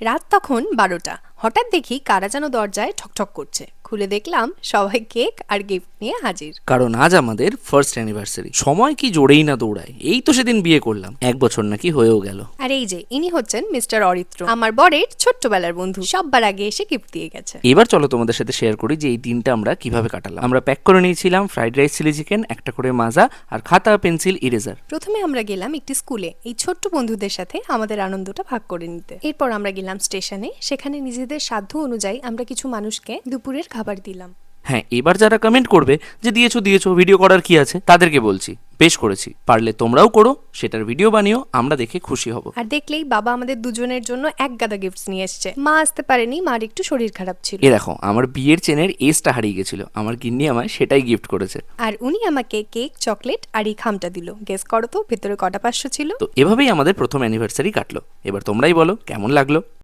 রাত তখন 12টা। হঠাৎ দেখি কারা যেন দরজায় ঠকঠক করছে। খুলে দেখলাম সবাই কেক আর গিফট নিয়ে হাজির। কারণ আজ আমাদের ফার্স্ট অ্যানিভার্সারি। সময় কি জোরেই না দৌড়ায়। এই তো সেদিন বিয়ে করলাম, 1 বছর নাকি হয়েও গেল। আর এই যে ইনি হচ্ছেন মিস্টার অরিত্র, আমার বরের ছোট্টবেলার বন্ধু। সববার আগে এসে গিফট দিয়ে গেছে। এবার চলো তোমাদের সাথে শেয়ার করি যে এই দিনটা আমরা কিভাবে কাটালাম। আমরা প্যাক করে নিয়েছিলাম ফ্রাইড রাইস, চিলি চিকেন, একটা করে মাজা আর খাতা, পেন্সিল, ইরেজার। প্রথমে আমরা গেলাম একটি স্কুলে এই ছোট্ট বন্ধুদের সাথে আমাদের আনন্দটা ভাগ করে নিতে। এরপর আমরা গেলাম স্টেশনে, সেখানে নিজেদের সাধ্য অনুযায়ী আমরা কিছু মানুষকে দুপুরের খাবার দিলাম। হ্যাঁ, এবার যারা কমেন্ট করবে যে দিয়েছো দিয়েছো, ভিডিও করার কি আছে, তাদেরকে বলছি বেশ করেছি, পারলে তোমরাও করো, সেটার ভিডিও বানিও, আমরা দেখে খুশি হব। আর দেখলেই বাবা আমাদের দুজনের জন্য এক গাদা গিফটস নিয়ে এসেছে। মা আসতে পারেনি, মার একটু শরীর খারাপ ছিল। এ দেখো, আমার বিয়ের চেনের এসটা হারিয়ে গেছিল, আমার গিন্নি আমায় সেটাই গিফট করেছে। আর উনি আমাকে কেক, চকলেট আর এই খামটা দিল। গেস করো তো ভেতরে কটা 500 ছিল। তো এভাবেই আমাদের প্রথম অ্যানিভার্সারি কাটলো। এবার তোমরাই বলো কেমন লাগলো।